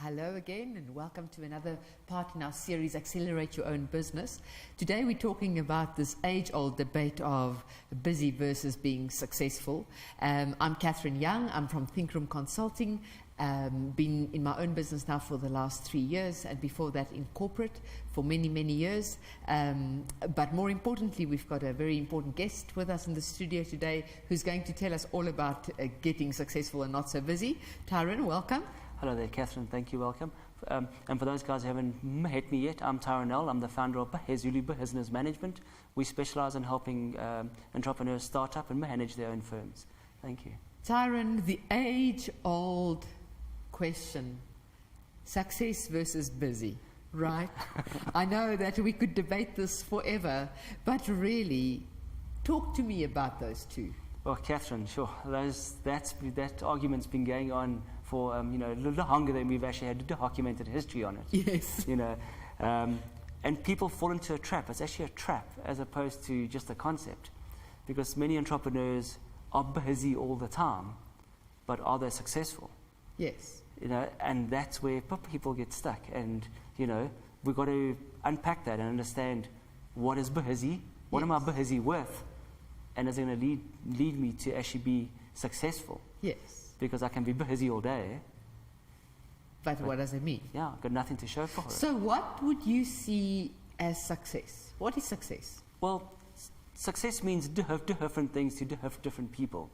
Hello again and welcome to another part in our series, Accelerate Your Own Business. Today we're talking about this age-old debate of busy versus being successful. I'm Catherine Young, I'm from Think Room Consulting, been in my own business now for the last 3 years and before that in corporate for many, many years. But more importantly, we've got a very important guest with us in the studio today who's going to tell us all about getting successful and not so busy. Tyron, welcome. Hello there, Catherine. Thank you. Welcome. And for those guys who haven't met me yet, I'm Tyron. I'm the founder of Zulu Business Management. We specialize in helping entrepreneurs start up and manage their own firms. Thank you. Tyron, the age-old question, success versus busy, right? I know that we could debate this forever, but really, talk to me about those two. Well, Catherine, sure. That argument's been going on for a little longer than we've actually had documented history on it. Yes. And people fall into a trap. It's actually a trap as opposed to just a concept, because many entrepreneurs are busy all the time, but are they successful? Yes. And that's where people get stuck. And we've got to unpack that and understand what is busy, what am I busy with, and is it going to lead me to actually be successful? Yes. Because I can be busy all day. But what does it mean? Yeah, I've got nothing to show for it. So what would you see as success? What is success? Well, success means different things to different people.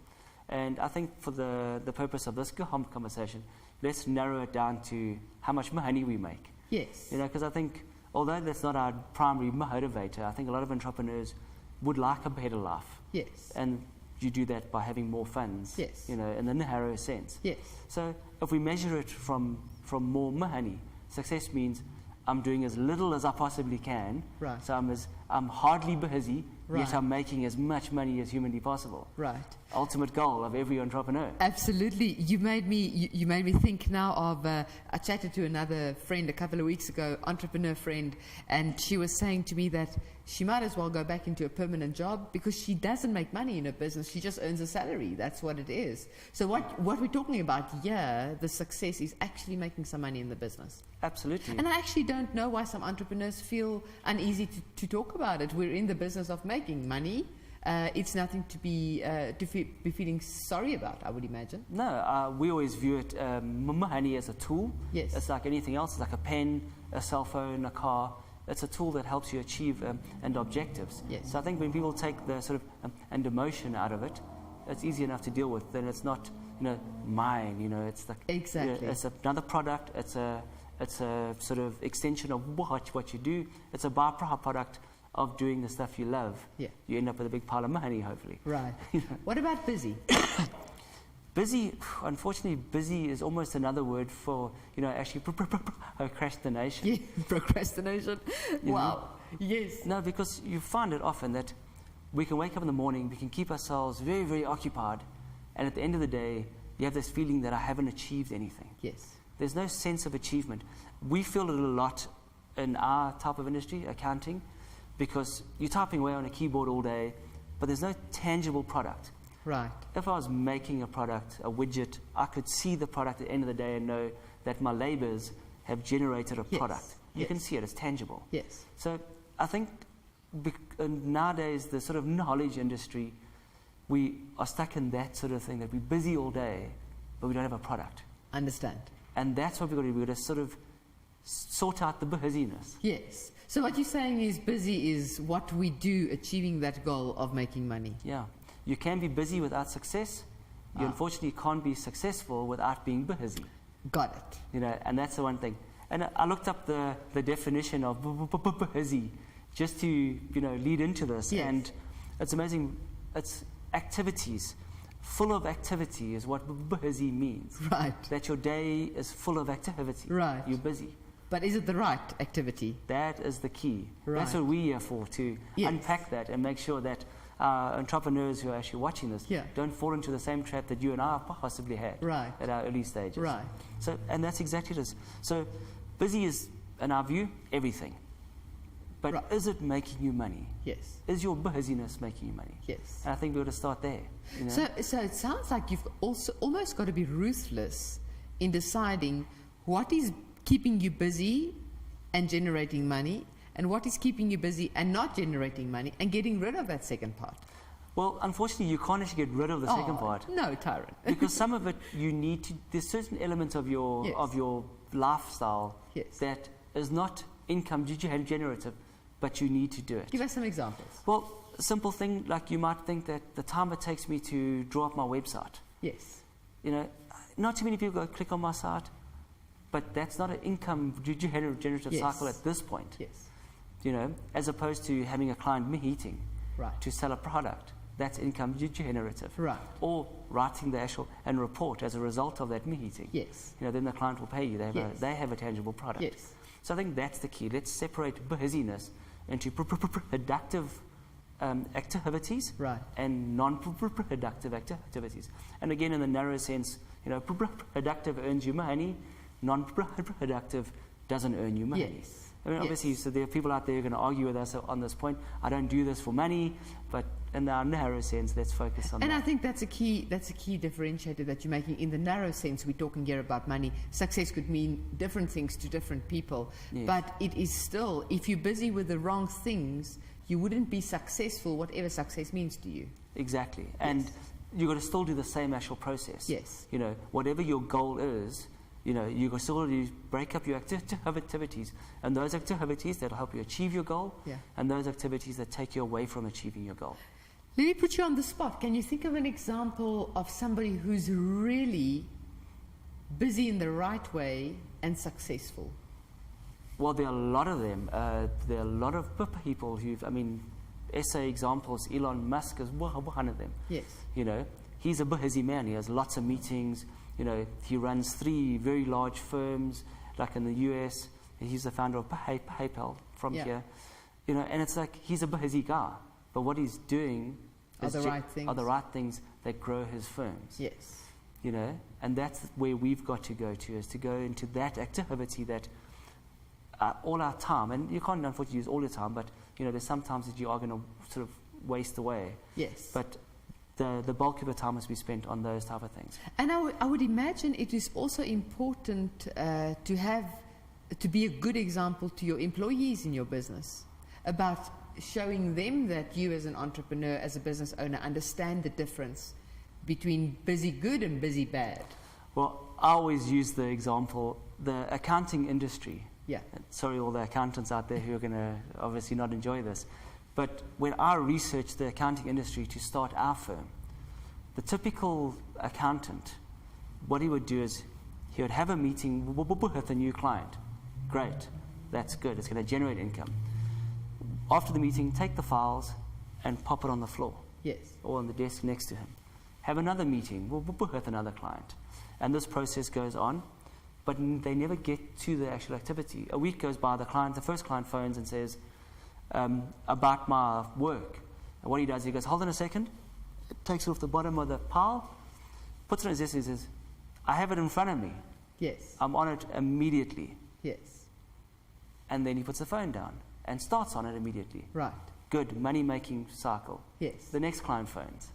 And I think for the purpose of this conversation, let's narrow it down to how much money we make. Yes. Because I think, although that's not our primary motivator, I think a lot of entrepreneurs would like a better life. Yes. And you do that by having more funds. Yes. In the narrow sense. Yes. So if we measure it from more money, success means I'm doing as little as I possibly can. Right. So I'm hardly busy, right, yet I'm making as much money as humanly possible. Right. Ultimate goal of every entrepreneur. Absolutely. You made me think now of I chatted to another friend a couple of weeks ago, entrepreneur friend, and she was saying to me that she might as well go back into a permanent job because she doesn't make money in her business. She just earns a salary. That's what it is. So what we're talking about here, the success is actually making some money in the business. Absolutely. And I actually don't know why some entrepreneurs feel uneasy to talk about it. We're in the business of making money. It's nothing to be feeling sorry about, I would imagine. No, we always view it money as a tool. Yes. It's like anything else. It's like a pen, a cell phone, a car. It's a tool that helps you achieve and objectives. Yes. So I think when people take the sort of and emotion out of it, it's easy enough to deal with. Then it's not mine. It's like exactly. It's another product. It's a sort of extension of what you do. It's a byproduct of doing the stuff you love. Yeah. You end up with a big pile of money, hopefully. Right. What about busy? Busy, unfortunately, busy is almost another word for, actually procrastination. Yeah, procrastination. Wow. Yes. No, because you find it often that we can wake up in the morning, we can keep ourselves very, very occupied, and at the end of the day, you have this feeling that I haven't achieved anything. Yes. There's no sense of achievement. We feel it a lot in our type of industry, accounting, because you're typing away on a keyboard all day, but there's no tangible product. Right. If I was making a product, a widget, I could see the product at the end of the day and know that my labors have generated a product. You can see it, it's tangible. Yes. So I think nowadays, the sort of knowledge industry, we are stuck in that sort of thing, that we're busy all day, but we don't have a product. Understand. And that's what we've got to do. We've got to sort of sort out the busyness. Yes. So what you're saying is busy is what we do achieving that goal of making money. Yeah. You can be busy without success. You unfortunately can't be successful without being busy. Got it. And that's the one thing. And I looked up the definition of busy just to, lead into this. Yes. And it's amazing. It's activities. Full of activity is what busy means. Right. That your day is full of activity. Right. You're busy. But is it the right activity? That is the key. Right. That's what we're here for, to unpack that and make sure that entrepreneurs who are actually watching this don't fall into the same trap that you and I possibly had at our early stages. Right. So, and that's exactly it. So busy is, in our view, everything. But is it making you money? Yes. Is your busyness making you money? Yes. And I think we've got to start there. So it sounds like you've also almost got to be ruthless in deciding what is keeping you busy and generating money, and what is keeping you busy and not generating money, and getting rid of that second part. Well, unfortunately, you can't actually get rid of the second part. No, Tyrone. Because some of it you need to. There's certain elements of your lifestyle that is not income generative, but you need to do it. Give us some examples. Well, a simple thing like you might think that the time it takes me to draw up my website. Yes. You know, not too many people go click on my site, but that's not an income generative cycle at this point. Yes. You know, as opposed to having a client meeting to sell a product. That's income generative. Right. Or writing the actual and report as a result of that meeting. Yes. You know, then the client will pay you. They have a tangible product. Yes. So I think that's the key. Let's separate busyness into productive activities and non-productive activities. And again, in the narrow sense, you know, productive earns you money, non-productive doesn't earn you money. Yes. I mean, obviously, so there are people out there who are going to argue with us on this point. I don't do this for money, but in our narrow sense, let's focus on that. And I think that's a key differentiator that you're making. In the narrow sense, we're talking here about money. Success could mean different things to different people, but it is still, if you're busy with the wrong things, you wouldn't be successful, whatever success means to you. Exactly. And you've got to still do the same actual process. Yes. You know, whatever your goal is, you know, you've got to still break up your activities, and those activities that will help you achieve your goal, and those activities that take you away from achieving your goal. Let me put you on the spot. Can you think of an example of somebody who's really busy in the right way and successful? Well, there are a lot of them. There are a lot of people who've, I mean, SA examples, Elon Musk is one of them. Yes. You know, he's a busy man. He has lots of meetings. You know, he runs 3 very large firms, like in the US. He's the founder of Yeah. PayPal from here. You know, and it's like he's a busy guy. But what he's doing are the right things that grow his firms. Yes. You know, and that's where we've got to go to, is to go into that activity that all our time, and you can't unfortunately use all your time, but, you know, there's some times that you are going to sort of waste away. Yes. But the bulk of the time must be spent on those type of things. And I would imagine it is also important to be a good example to your employees in your business about showing them that you as an entrepreneur, as a business owner, understand the difference between busy good and busy bad. Well, I always use the example, the accounting industry. Yeah. Sorry, all the accountants out there who are going to obviously not enjoy this. But when I researched the accounting industry to start our firm, the typical accountant, what he would do is he would have a meeting with a new client. Great, that's good, it's going to generate income. After the meeting, take the files and pop it on the floor. Yes. Or on the desk next to him. Have another meeting with another client. And this process goes on, but they never get to the actual activity. A week goes by, the first client phones and says, about my work. And what he does, he goes, hold on a second, takes it off the bottom of the pile, puts it on his desk and says, I have it in front of me. Yes. I'm on it immediately. Yes. And then he puts the phone down and starts on it immediately. Right. Good, money-making cycle. Yes. The next client phones.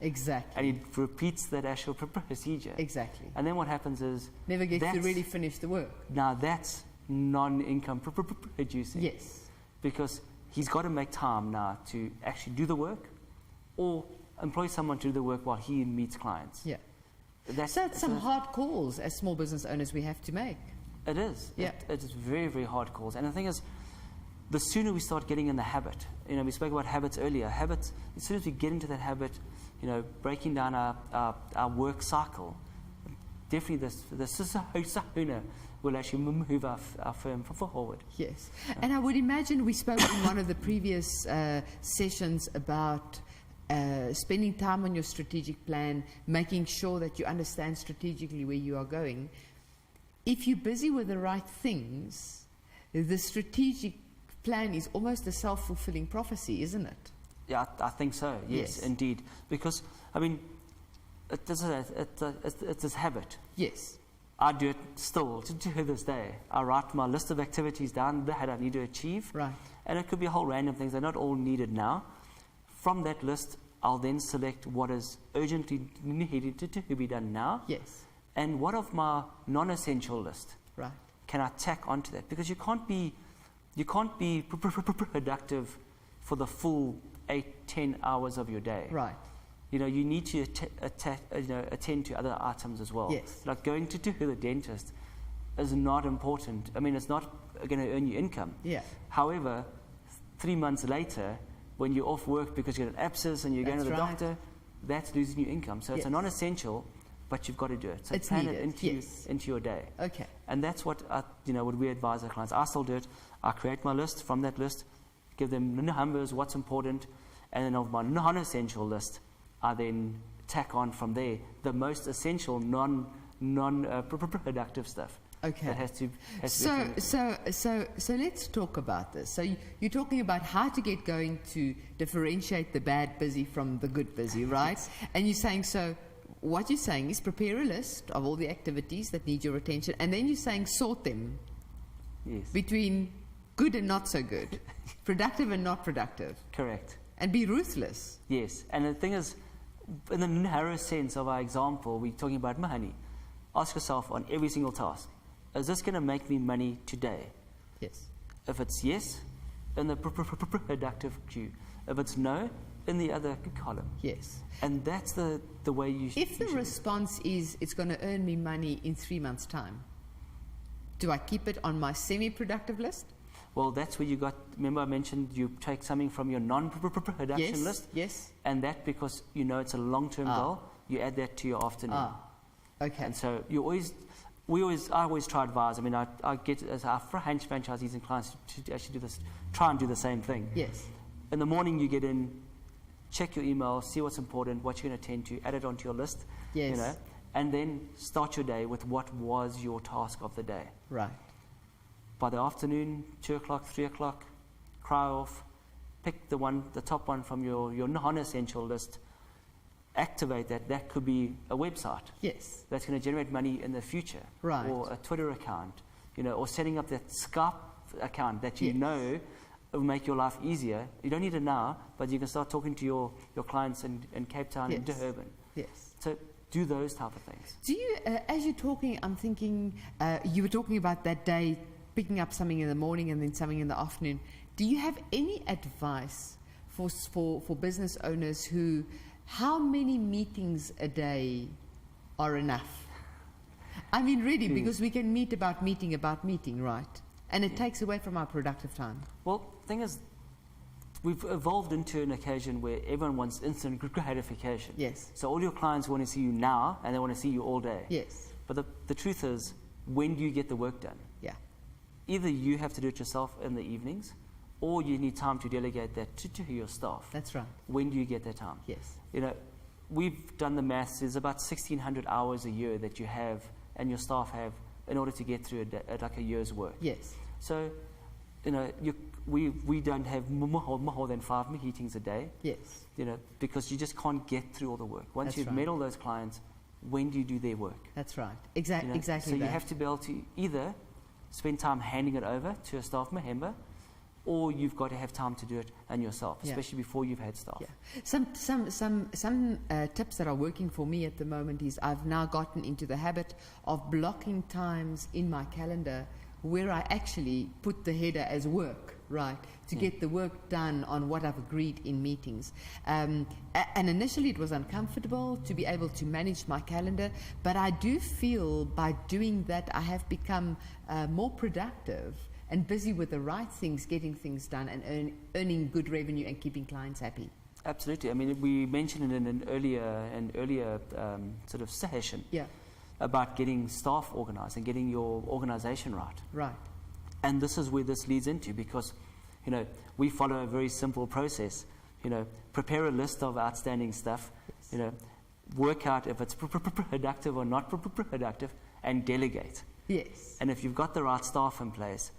Exactly. And he repeats that actual procedure. Exactly. And then what happens is... Never gets to really finish the work. Now that's non-income producing. Yes. Because he's got to make time now to actually do the work or employ someone to do the work while he meets clients. Yeah. That's some hard calls as small business owners we have to make. It is. Yeah. It's very, very hard calls. And the thing is, the sooner we start getting in the habit, you know, we spoke about habits earlier. Habits, as soon as we get into that habit, you know, breaking down our work cycle, definitely the sooner will actually move our firm forward. Yes. And I would imagine we spoke in one of the previous sessions about spending time on your strategic plan, making sure that you understand strategically where you are going. If you're busy with the right things, the strategic plan is almost a self-fulfilling prophecy, isn't it? Yeah, I think so. Yes, indeed. Because, I mean, it's this habit. Yes. I do it still to this day. I write my list of activities down that I need to achieve. Right. And it could be a whole random things. They're not all needed now. From that list, I'll then select what is urgently needed to be done now. Yes. And what of my non-essential list? Right. Can I tack onto that? Because you can't be productive for the full 8-10 hours of your day. Right. You need to attend to other items as well. Yes. Like going to the dentist is not important. I mean, it's not going to earn you income. Yeah. However, 3 months later, when you're off work because you got an abscess and you're going to the doctor, that's losing you income. So it's a non-essential, but you've got to do it. So it's plan needed. it into your day. Okay. And that's what what we advise our clients. I still do it. I create my list. From that list, give them numbers, what's important, and then of my non-essential list, I then tack on from there the most essential non-productive stuff. Okay. That has to So let's talk about this. So you're talking about how to get going to differentiate the bad busy from the good busy, right? Yes. And you're saying, so what you're saying is prepare a list of all the activities that need your attention, and then you're saying sort them between good and not so good, productive and not productive. Correct. And be ruthless. Yes. And the thing is, in the narrow sense of our example, we're talking about money. Ask yourself on every single task, is this going to make me money today? Yes. If it's yes, in the productive queue. If it's no, in the other column. Yes. And that's the way you should. If the response is it's going to earn me money in 3 months' time, do I keep it on my semi-productive list? Well, that's where you got, remember I mentioned you take something from your non-production list? Yes. And that, because it's a long-term goal, you add that to your afternoon. Okay. And so I always try to advise. I mean, I get as our franchisees and clients to actually do this, try and do the same thing. Yes. In the morning you get in, check your email, see what's important, what you're going to attend to, add it onto your list. Yes. And then start your day with what was your task of the day. Right. By the afternoon, 2 o'clock, 3 o'clock, cry off, pick the top one from your non-essential list, activate that. That could be a website. Yes. That's going to generate money in the future. Right. Or a Twitter account, or setting up that Skype account that you know will make your life easier. You don't need it now, but you can start talking to your clients in Cape Town and Durban. Yes. So do those type of things. Do you, as you're talking, I'm thinking, you were talking about that day, picking up something in the morning and then something in the afternoon. Do you have any advice for business owners who, how many meetings a day are enough? I mean, really, because we can meet about meeting, right? And it takes away from our productive time. Well, the thing is, we've evolved into an occasion where everyone wants instant gratification. Yes. So all your clients want to see you now, and they want to see you all day. Yes. But the truth is, when do you get the work done? Yeah. Either you have to do it yourself in the evenings, or you need time to delegate that to your staff. That's right. When do you get that time? Yes. We've done the maths. There's about 1,600 hours a year that you have and your staff have in order to get through like a year's work. Yes. So, we don't have more than 5 meetings a day. Yes. Because you just can't get through all the work. Once That's you've right. met all those clients, when do you do their work? That's right. Exactly. So you have to be able to either spend time handing it over to a staff member, or you've got to have time to do it and yourself, especially before you've had staff. Yeah. Some tips that are working for me at the moment is I've now gotten into the habit of blocking times in my calendar where I actually put the header as work, right, to get the work done on what I've agreed in meetings. And initially it was uncomfortable to be able to manage my calendar, but I do feel by doing that I have become more productive and busy with the right things, getting things done and earning good revenue and keeping clients happy. Absolutely. I mean, we mentioned it in an earlier sort of session about getting staff organized and getting your organization right. Right. And this is where this leads into, because, we follow a very simple process. Prepare a list of outstanding stuff, work out if it's productive or not productive, and delegate. Yes. And if you've got the right staff in place,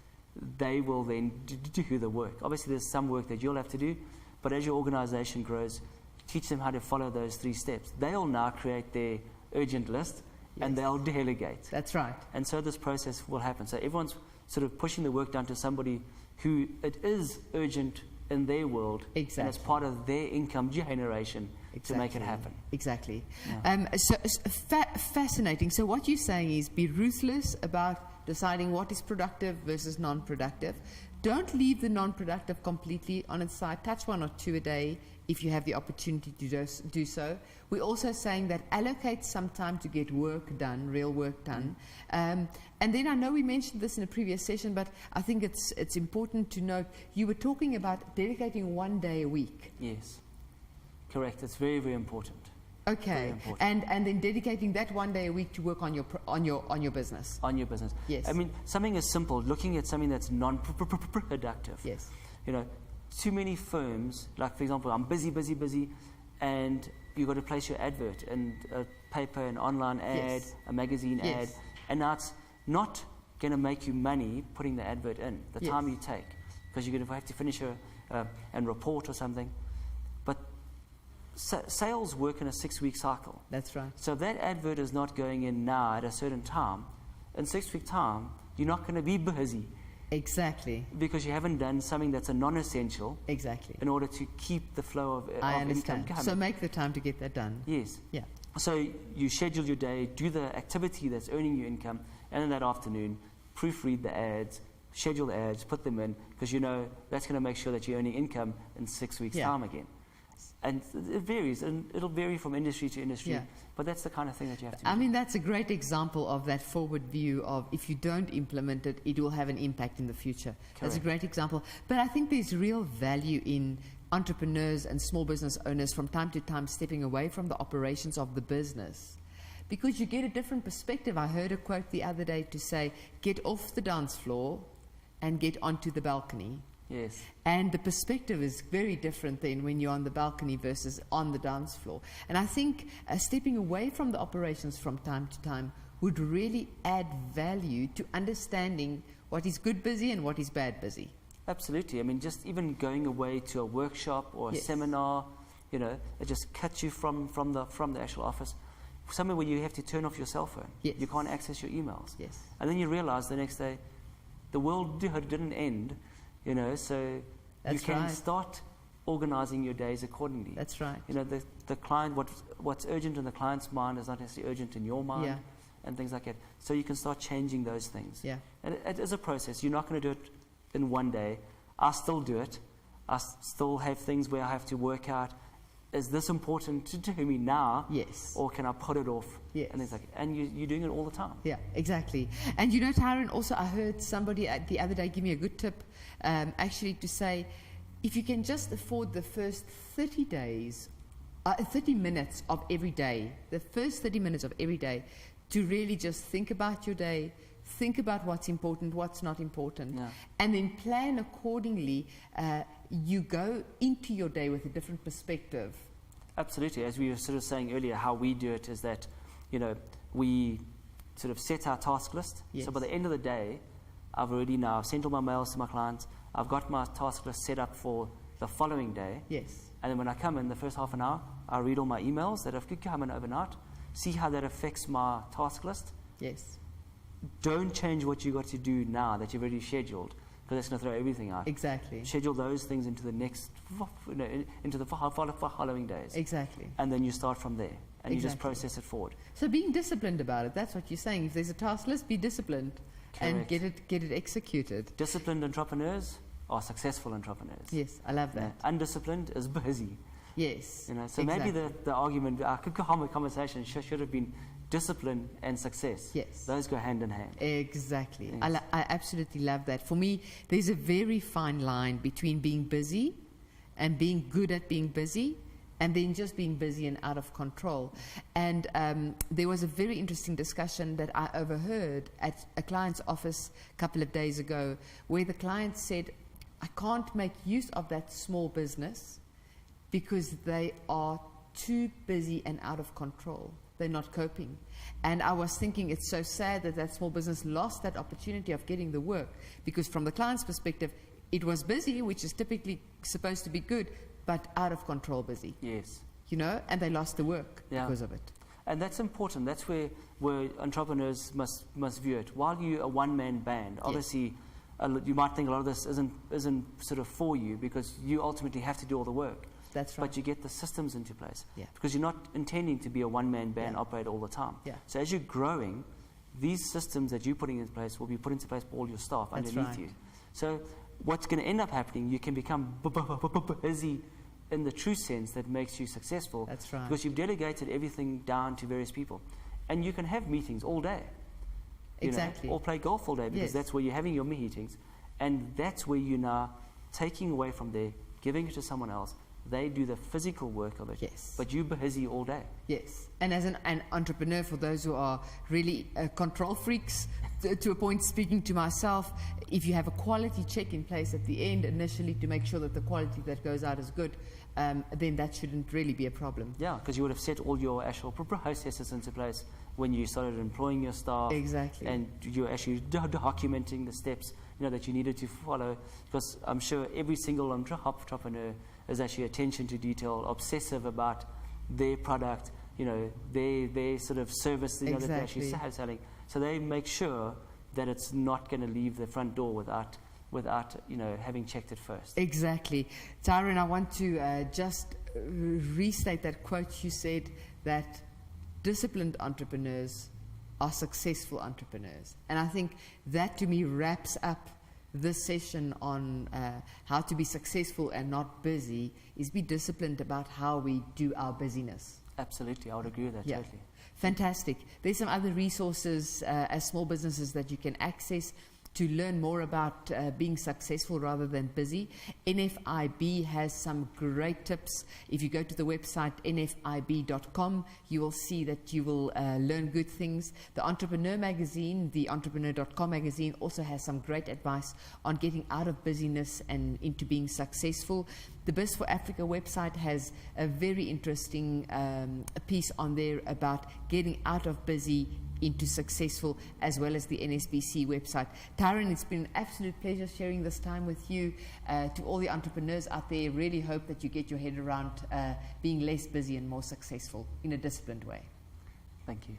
they will then do the work. Obviously, there's some work that you'll have to do, but as your organization grows, teach them how to follow those 3 steps. They'll now create their urgent list, and they'll delegate. That's right. And so this process will happen. So everyone's sort of pushing the work down to somebody who it is urgent in their world, Exactly. and as part of their income generation, to make it happen. Exactly. Yeah. Fascinating. So what you're saying is be ruthless about deciding what is productive versus non-productive. Don't leave the non-productive completely on its side. Touch 1 or 2 a day if you have the opportunity to do so. We're also saying that allocate some time to get work done, real work done. And then I know we mentioned this in a previous session, but I think it's important to note, you were talking about dedicating 1 day a week. Yes, correct. It's very, very important. Okay, and then dedicating that 1 day a week to work on your business. On your business. Yes. I mean, something as simple, looking at something that's non-productive. Yes. You know, too many firms, like for example, I'm busy, and you've got to place your advert in a paper, an online ad, a magazine ad, and now it's not going to make you money putting the advert in, the time you take, because you're going to have to finish and report or something. But sales work in a 6-week cycle. That's right. So if that advert is not going in now at a certain time, in 6 weeks' time, you're not going to be busy. Exactly. Because you haven't done something that's a non-essential. Exactly. In order to keep the flow of income coming. So make the time to get that done. Yes. Yeah. So you schedule your day, do the activity that's earning you income, and in that afternoon, proofread the ads, schedule the ads, put them in, because you know that's going to make sure that you're earning income in 6 weeks' time again. And it varies, and it'll vary from industry to industry. Yeah. But that's the kind of thing that you have to do. I mean, that's a great example of that forward view of if you don't implement it, it will have an impact in the future. Correct. That's a great example. But I think there's real value in entrepreneurs and small business owners from time to time stepping away from the operations of the business, because you get a different perspective. I heard a quote the other day to say, get off the dance floor and get onto the balcony. Yes. And the perspective is very different than when you're on the balcony versus on the dance floor. And I think stepping away from the operations from time to time would really add value to understanding what is good busy and what is bad busy. Absolutely. I mean, just even going away to a workshop or a seminar, you know, it just cuts you from the actual office. Somewhere where you have to turn off your cell phone. Yes. You can't access your emails. Yes. And then you realize the next day, the world didn't end. You know, so That's you can right. start organizing your days accordingly. That's right. You know, the client, what's urgent in the client's mind is not necessarily urgent in your mind, and things like that. So you can start changing those things. Yeah. And it is a process. You're not going to do it in 1 day. I still do it. I still have things where I have to work out, is this important to me now? Yes. Or can I put it off? Yes. And things like that. And you're doing it all the time. Yeah, exactly. And you know, Tyron, also I heard somebody the other day give me a good tip, actually to say, if you can just afford the first 30 minutes of every day, the first 30 minutes of every day, to really just think about your day, think about what's important, what's not important, and then plan accordingly, you go into your day with a different perspective. Absolutely. As we were sort of saying earlier, how we do it is that, you know, we sort of set our task list. Yes. So by the end of the day, I've sent all my mails to my clients. I've got my task list set up for the following day. Yes. And then when I come in the first half an hour, I read all my emails that have come in overnight, see how that affects my task list. Yes. Don't change what you got to do now that you've already scheduled, because that's going to throw everything out. Exactly. Schedule those things into the next, into the following days. Exactly. And then you start from there, and you just process it forward. So being disciplined about it, that's what you're saying. If there's a task list, be disciplined. Correct. And get it executed. Disciplined entrepreneurs are successful entrepreneurs. Yes, I love that. Yeah. Undisciplined is busy. Yes. You know, so exactly. maybe the argument, our conversation should have been discipline and success. Yes. Those go hand in hand. Exactly. Yes. I absolutely love that. For me, there's a very fine line between being busy and being good at being busy, and then just being busy and out of control. And there was a very interesting discussion that I overheard at a client's office a couple of days ago, where the client said, I can't make use of that small business because they are too busy and out of control. They're not coping. And I was thinking, it's so sad that that small business lost that opportunity of getting the work, because from the client's perspective, it was busy, which is typically supposed to be good, but out of control busy. Yes. You know, and they lost the work because of it. And that's important. That's where entrepreneurs must view it. While you're a one-man band, obviously, you might think a lot of this isn't sort of for you, because you ultimately have to do all the work. That's right. But you get the systems into place. Yeah. Because you're not intending to be a one-man band Yeah. operator all the time. Yeah. So as you're growing, these systems that you're putting in place will be put into place for all your staff That's underneath right. you. So what's going to end up happening, you can become busy in the true sense that makes you successful. That's right. Because you've delegated everything down to various people. And you can have meetings all day. Exactly. Or play golf all day, because Yes. that's where you're having your meetings. And that's where you're now taking away from there, giving it to someone else. They do the physical work of it. Yes. But you're busy all day. Yes, and as an entrepreneur, for those who are really control freaks, to a point, speaking to myself, if you have a quality check in place at the end initially to make sure that the quality that goes out is good, then that shouldn't really be a problem. Yeah, because you would have set all your actual processes into place when you started employing your staff. Exactly. And you're actually documenting the steps that you needed to follow. Because I'm sure every single entrepreneur is actually attention to detail, obsessive about their product, their sort of service that they're actually selling. So they make sure that it's not going to leave the front door without having checked it first. Exactly. Tyrone, I want to just restate that quote you said, that disciplined entrepreneurs are successful entrepreneurs. And I think that to me wraps up this session on how to be successful and not busy, is be disciplined about how we do our busyness. Absolutely, I would agree with that totally. Fantastic. There's some other resources as small businesses that you can access to learn more about being successful rather than busy. NFIB has some great tips. If you go to the website nfib.com, you will see that you will learn good things. The Entrepreneur magazine, the entrepreneur.com magazine, also has some great advice on getting out of busyness and into being successful. The Biz for Africa website has a very interesting piece on there about getting out of busy into successful, as well as the NSBC website. Tyrone, it's been an absolute pleasure sharing this time with you. To all the entrepreneurs out there, really hope that you get your head around being less busy and more successful in a disciplined way. Thank you.